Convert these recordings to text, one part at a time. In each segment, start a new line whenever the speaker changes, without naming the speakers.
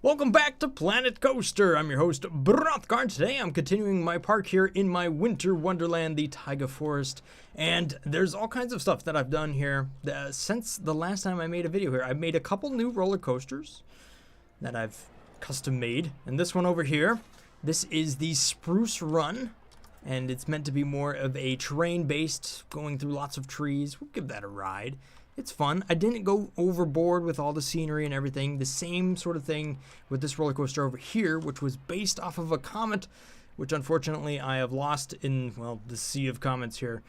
Welcome back to Planet Coaster. I'm your host, Brothgar. Today I'm continuing my park here in my winter wonderland, the Taiga Forest. And there's all kinds of stuff that I've done here since the last time I made a video here. I've made a couple new roller coasters that I've custom made. And this one over here, this is the Spruce Run. And it's meant to be more of a terrain-based, going through lots of trees. We'll give that a ride. It's fun. I didn't go overboard with all the scenery and everything. The same sort of thing with this roller coaster over here, which was based off of a comet, which unfortunately I have lost in, well, the sea of comets here.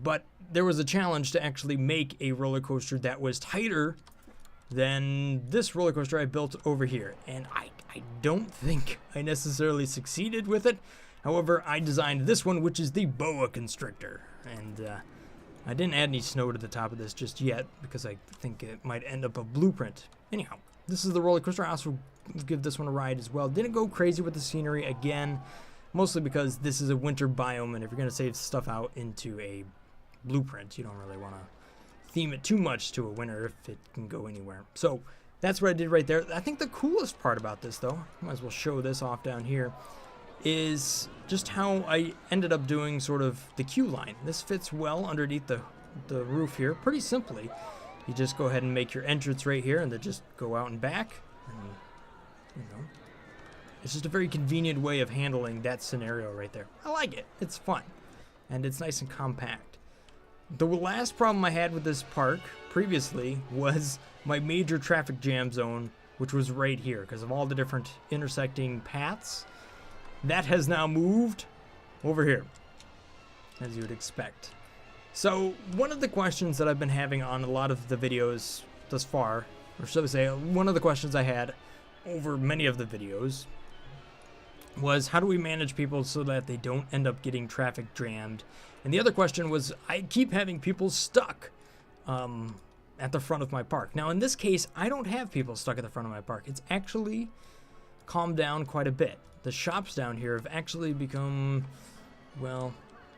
But there was a challenge to actually make a roller coaster that was tighter than this roller coaster I built over here. And I don't think I necessarily succeeded with it. However, I designed this one, which is the Boa Constrictor. And I didn't add any snow to the top of this just yet because I think it might end up a blueprint. Anyhow, this is the roller coaster. I also give this one a ride as well. Didn't go crazy with the scenery again, mostly because this is a winter biome, and if you're going to save stuff out into a blueprint, you don't really want to theme it too much to a winter if it can go anywhere. So that's what I did right there. I think the coolest part about this, though, might as well show this off down here, is just how I ended up doing sort of the queue line. This fits well underneath the roof here, pretty simply. You just go ahead and make your entrance right here and then just go out and back. And, you know, it's just a very convenient way of handling that scenario right there. I like it. It's fun. And it's nice and compact. The last problem I had with this park previously was my major traffic jam zone, which was right here because of all the different intersecting paths. That has now moved over here, as you would expect. So one of the questions that I've been having on a lot of the videos thus far, or should I say, one of the questions I had over many of the videos was, how do we manage people so that they don't end up getting traffic jammed? And the other question was, I keep having people stuck at the front of my park. Now in this case, I don't have people stuck at the front of my park. It's actually calmed down quite a bit. The shops down here have actually become, well,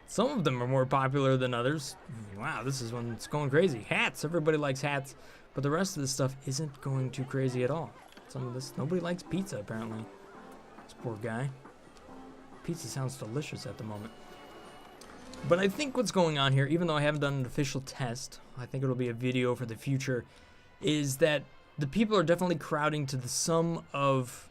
some of them are more popular than others. Wow, this is when it's going crazy. Hats, everybody likes hats, but the rest of this stuff isn't going too crazy at all. Some of this, nobody likes pizza apparently. This poor guy. Pizza sounds delicious at the moment. But I think what's going on here, even though I haven't done an official test, I think it'll be a video for the future, is that the people are definitely crowding to the sum of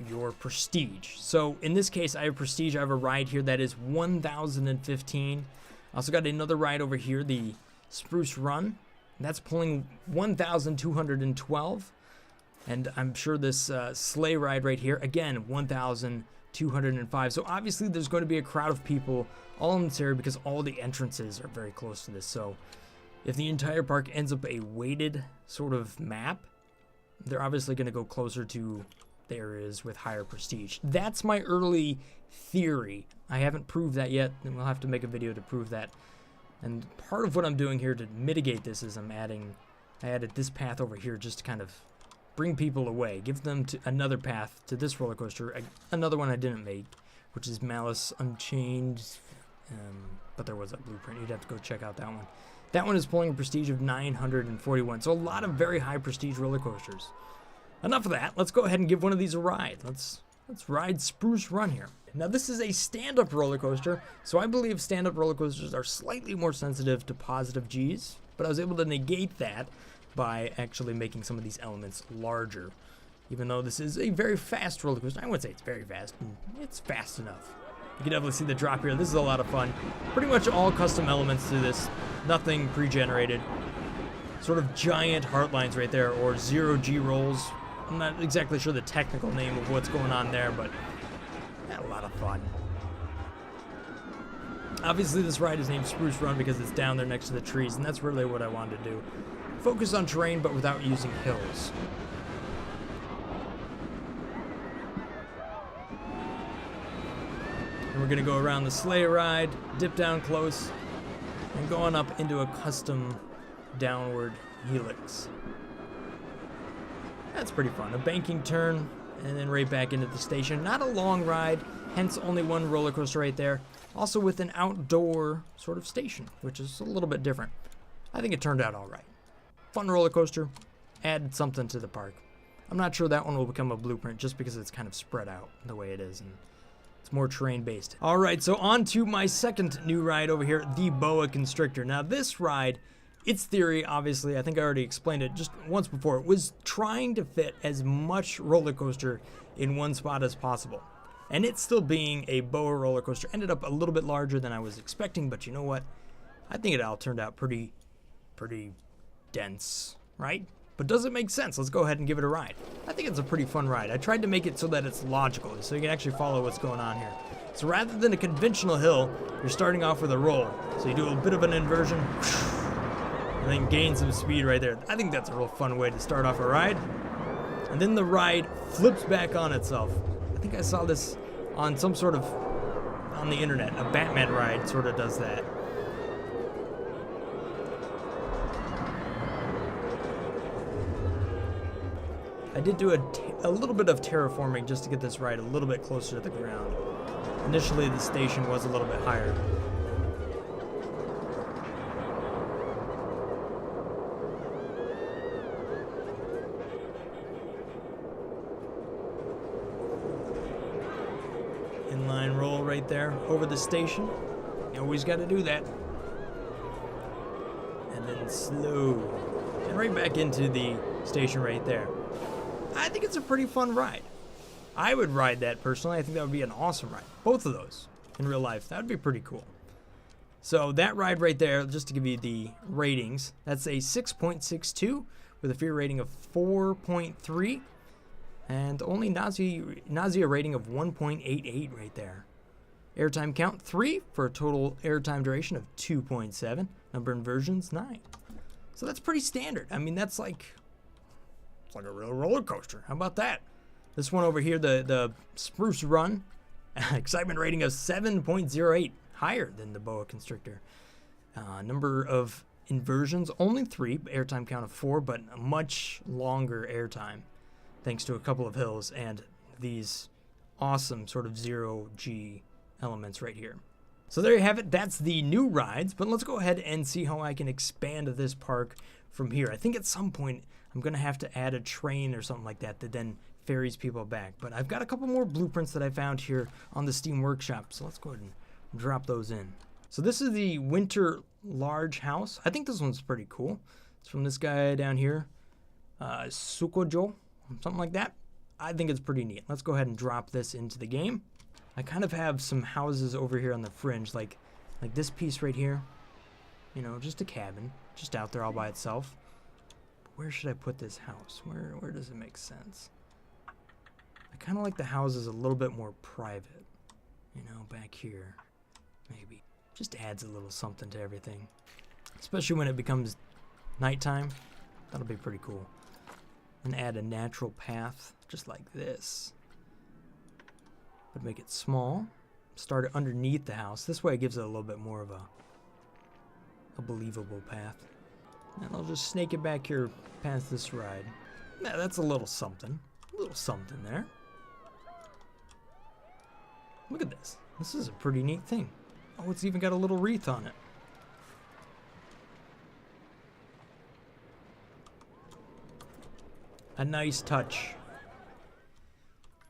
your prestige. So in this case, I have prestige. I have a ride here that is 1,015. I also got another ride over here, the Spruce Run. That's pulling 1,212. And I'm sure this sleigh ride right here, again, 1,205. So obviously there's going to be a crowd of people all in this area because all the entrances are very close to this. So if the entire park ends up a weighted sort of map, they're obviously going to go closer to areas with higher prestige. That's my early theory. I haven't proved that yet, and we'll have to make a video to prove that. And part of what I'm doing here to mitigate this is I added this path over here just to kind of bring people away, give them to another path to this roller coaster, another one I didn't make, which is Malice Unchained, but there was a blueprint. You'd have to go check out that one. That one is pulling a prestige of 941, so a lot of very high prestige roller coasters. Enough of that. Let's go ahead and give one of these a ride. Let's ride Spruce Run here. Now this is a stand-up roller coaster, so I believe stand-up roller coasters are slightly more sensitive to positive G's, but I was able to negate that by actually making some of these elements larger. Even though this is a very fast roller coaster, I wouldn't say it's very fast. It's fast enough. You can definitely see the drop here. This is a lot of fun. Pretty much all custom elements to this. Nothing pre-generated. Sort of giant heart lines right there, or zero G rolls. I'm not exactly sure the technical name of what's going on there, but a lot of fun. Obviously, this ride is named Spruce Run because it's down there next to the trees, and that's really what I wanted to do. Focus on terrain, but without using hills. And we're going to go around the sleigh ride, dip down close, and go on up into a custom downward helix. That's pretty fun. A banking turn, and then right back into the station. Not a long ride, hence only one roller coaster right there. Also with an outdoor sort of station, which is a little bit different. I think it turned out all right. Fun roller coaster, added something to the park. I'm not sure that one will become a blueprint just because it's kind of spread out the way it is, and it's more terrain based. All right, so on to my second new ride over here, the Boa Constrictor. Now this ride, its theory, obviously, I think I already explained it just once before, it was trying to fit as much roller coaster in one spot as possible. And it still being a Boa roller coaster ended up a little bit larger than I was expecting, but you know what? I think it all turned out pretty dense, right? But does it make sense? Let's go ahead and give it a ride. I think it's a pretty fun ride. I tried to make it so that it's logical, so you can actually follow what's going on here. So rather than a conventional hill, you're starting off with a roll. So you do a bit of an inversion, and then gain some speed right there. I think that's a real fun way to start off a ride. And then the ride flips back on itself. I think I saw this on some sort of, on the internet, a Batman ride sort of does that. I did do a little bit of terraforming just to get this ride a little bit closer to the ground. Initially, the station was a little bit higher. Inline roll right there over the station. You always got to do that. And then slow. And right back into the station right there. I think it's a pretty fun ride. I would ride that personally. I think that would be an awesome ride. Both of those in real life. That would be pretty cool. So that ride right there, just to give you the ratings, that's a 6.62 with a fear rating of 4.3 and only nausea rating of 1.88 right there. Airtime count 3 for a total airtime duration of 2.7. Number of inversions 9. So that's pretty standard. I mean, that's like... it's like a real roller coaster. How about that? This one over here, the Spruce Run, excitement rating of 7.08, higher than the Boa Constrictor. Number of inversions, only 3, airtime count of 4, but a much longer airtime, thanks to a couple of hills and these awesome sort of zero-G elements right here. So there you have it. That's the new rides, but let's go ahead and see how I can expand this park from here. I think at some point I'm going to have to add a train or something like that that then ferries people back. But I've got a couple more blueprints that I found here on the Steam Workshop, so let's go ahead and drop those in. So this is the Winter Large House. I think this one's pretty cool. It's from this guy down here, Sukojo, something like that. I think it's pretty neat. Let's go ahead and drop this into the game. I kind of have some houses over here on the fringe, like this piece right here. You know, just a cabin, just out there all by itself. Where should I put this house? Where does it make sense? I kind of like the houses a little bit more private. You know, back here, maybe. Just adds a little something to everything. Especially when it becomes nighttime. That'll be pretty cool. And add a natural path, just like this. But make it small. Start it underneath the house. This way it gives it a little bit more of a believable path. And I'll just snake it back here past this ride. Yeah, that's a little something. A little something there. Look at this. This is a pretty neat thing. Oh, it's even got a little wreath on it. A nice touch.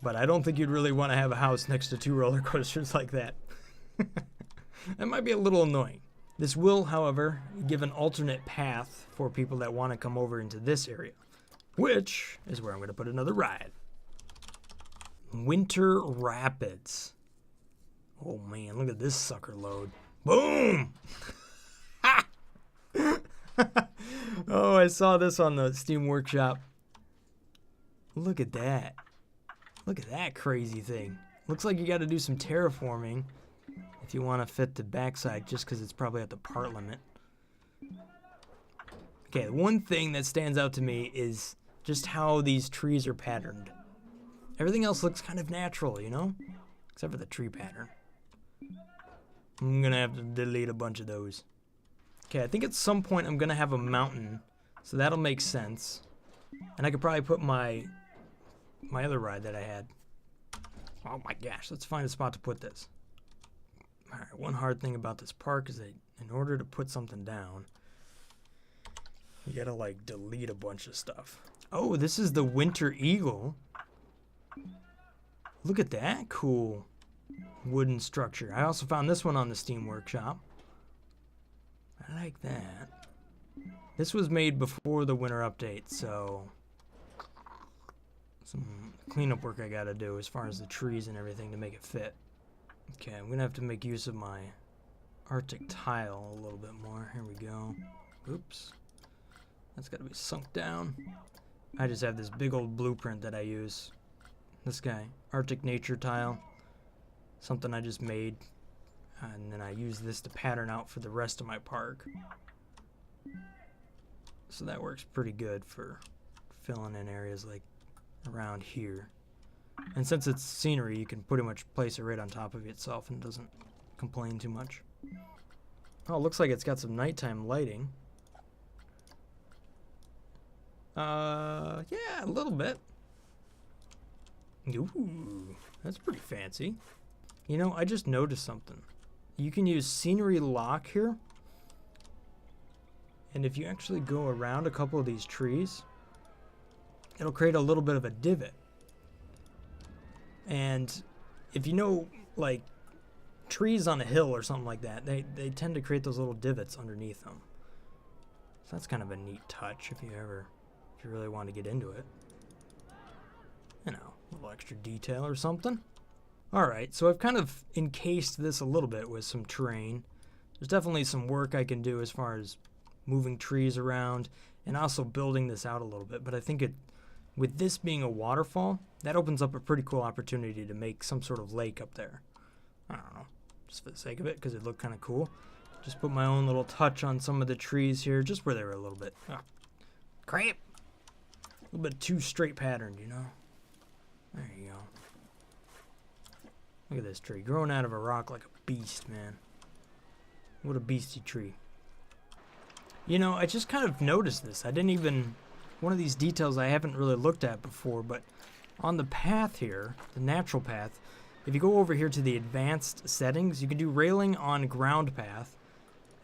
But I don't think you'd really want to have a house next to 2 roller coasters like that. That might be a little annoying. This will, however, give an alternate path for people that want to come over into this area, which is where I'm going to put another ride. Winter Rapids. Oh man, look at this sucker load. Boom! Oh, I saw this on the Steam Workshop. Look at that. Look at that crazy thing. Looks like you got to do some terraforming if you want to fit the backside, just because it's probably at the part limit. Okay, one thing that stands out to me is just how these trees are patterned. Everything else looks kind of natural, you know? Except for the tree pattern. I'm going to have to delete a bunch of those. Okay, I think at some point I'm going to have a mountain, so that'll make sense. And I could probably put my other ride that I had. Oh my gosh, let's find a spot to put this. Alright, one hard thing about this park is that in order to put something down, You gotta like delete a bunch of stuff. Oh, this is the Winter Eagle. Look at that cool wooden structure. I also found this one on the Steam Workshop. I like that. This was made before the winter update, so some cleanup work I gotta do as far as the trees and everything to make it fit. Okay, I'm gonna have to make use of my Arctic tile a little bit more. Here we go. Oops. That's gotta be sunk down. I just have this big old blueprint that I use. This guy, Arctic nature tile. Something I just made. And then I use this to pattern out for the rest of my park. So that works pretty good for filling in areas like around here. And since it's scenery, you can pretty much place it right on top of itself and it doesn't complain too much. Oh, it looks like it's got some nighttime lighting. Yeah, a little bit. Ooh, that's pretty fancy. You know, I just noticed something. You can use scenery lock here. And if you actually go around a couple of these trees, it'll create a little bit of a divot. And if you know, like, trees on a hill or something like that, they tend to create those little divots underneath them. So that's kind of a neat touch if you really want to get into it. You know, a little extra detail or something. Alright, so I've kind of encased this a little bit with some terrain. There's definitely some work I can do as far as moving trees around and also building this out a little bit. But I think with this being a waterfall, that opens up a pretty cool opportunity to make some sort of lake up there. I don't know, just for the sake of it, because it looked kind of cool. Just put my own little touch on some of the trees here, just where they were a little bit. Oh, crap! A little bit too straight patterned, you know? There you go. Look at this tree, growing out of a rock like a beast, man. What a beastie tree. You know, I just kind of noticed this. One of these details I haven't really looked at before, but on the path here, the natural path, if you go over here to the advanced settings, you can do railing on ground path,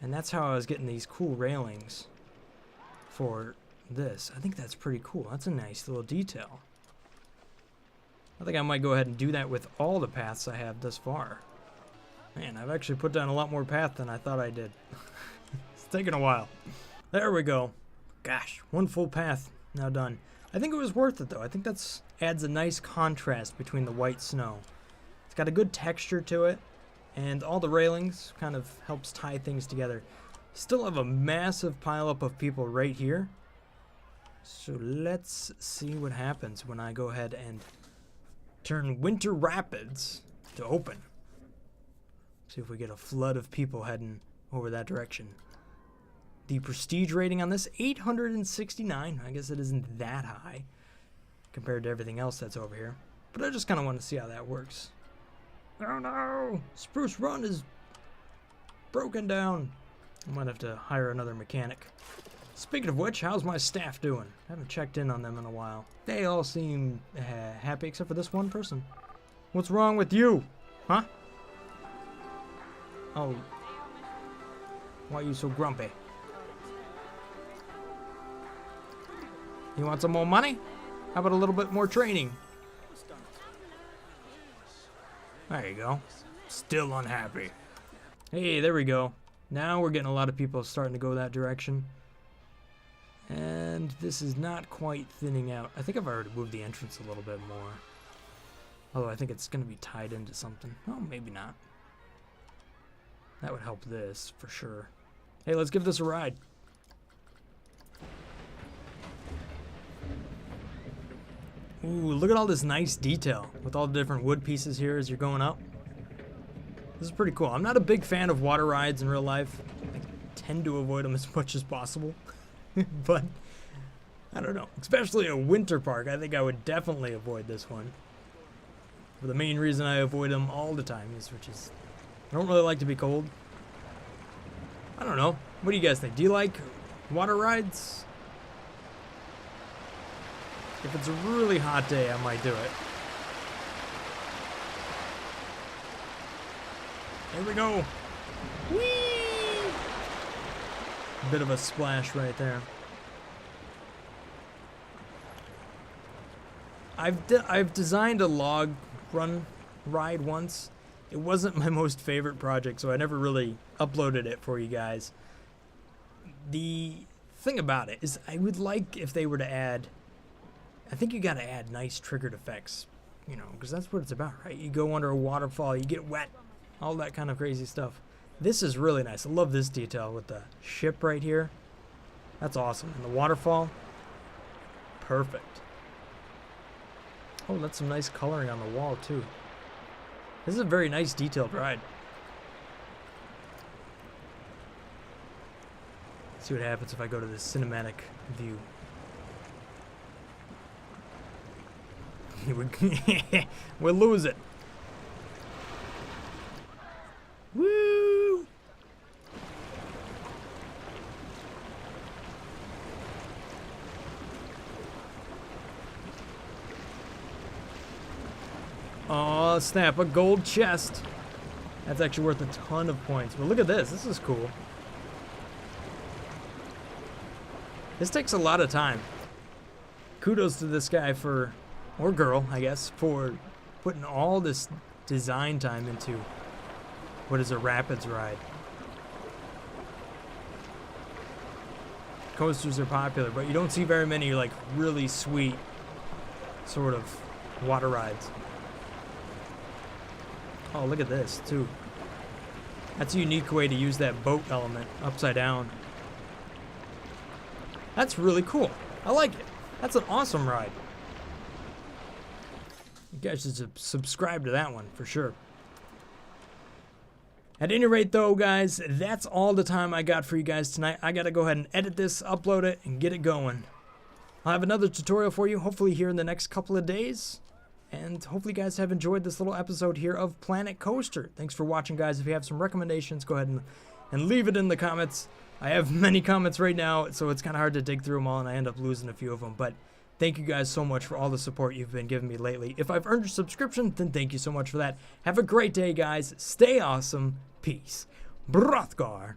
and that's how I was getting these cool railings for this. I think that's pretty cool. That's a nice little detail. I think I might go ahead and do that with all the paths I have thus far. Man, I've actually put down a lot more path than I thought I did. It's taken a while. There we go. Gosh, one full path now done. I think it was worth it though. I think that's adds a nice contrast between the white snow. It's got a good texture to it, and all the railings kind of helps tie things together. Still have a massive pileup of people right here. So let's see what happens when I go ahead and turn Winter Rapids to open. See if we get a flood of people heading over that direction. The prestige rating on this, 869. I guess it isn't that high compared to everything else that's over here. But I just kind of want to see how that works. Oh no! Spruce Run is broken down. I might have to hire another mechanic. Speaking of which, how's my staff doing? I haven't checked in on them in a while. They all seem happy except for this one person. What's wrong with you? Huh? Oh. Why are you so grumpy? You want some more money? How about a little bit more training? There you go. Still unhappy. Hey, there we go. Now we're getting a lot of people starting to go that direction. And this is not quite thinning out. I think I've already moved the entrance a little bit more. Although I think it's going to be tied into something. Oh, maybe not. That would help this, for sure. Hey, let's give this a ride. Ooh, look at all this nice detail with all the different wood pieces here as you're going up. This is pretty cool. I'm not a big fan of water rides in real life. I tend to avoid them as much as possible. But, I don't know. Especially a winter park, I think I would definitely avoid this one. For the main reason I avoid them all the time is, I don't really like to be cold. I don't know. What do you guys think? Do you like water rides? If it's a really hot day, I might do it. Here we go. Whee! Bit of a splash right there. I've designed a log run ride once. It wasn't my most favorite project, so I never really uploaded it for you guys. The thing about it is I would like if they were to add, I think you gotta add nice triggered effects, you know, because that's what it's about, right? You go under a waterfall, you get wet, all that kind of crazy stuff. This is really nice. I love this detail with the ship right here. That's awesome. And the waterfall, perfect. Oh, that's some nice coloring on the wall too. This is a very nice detailed ride. See what happens if I go to the cinematic view. We'll lose it. Woo! Oh, snap, a gold chest. That's actually worth a ton of points. But look at this. This is cool. This takes a lot of time. Kudos to this guy for, or girl, I guess, for putting all this design time into what is a rapids ride. Coasters are popular, but you don't see very many like really sweet sort of water rides. Oh, look at this too. That's a unique way to use that boat element upside down. That's really cool. I like it. That's an awesome ride. You guys should subscribe to that one for sure. At any rate though, guys, that's all the time I got for you guys tonight. I gotta go ahead and edit this, upload it, and get it going. I'll have another tutorial for you, hopefully here in the next couple of days. And hopefully you guys have enjoyed this little episode here of Planet Coaster. Thanks for watching, guys. If you have some recommendations, go ahead and leave it in the comments. I have many comments right now, so it's kind of hard to dig through them all, and I end up losing a few of them. But thank you guys so much for all the support you've been giving me lately. If I've earned your subscription, then thank you so much for that. Have a great day, guys. Stay awesome. Peace. Brothgar.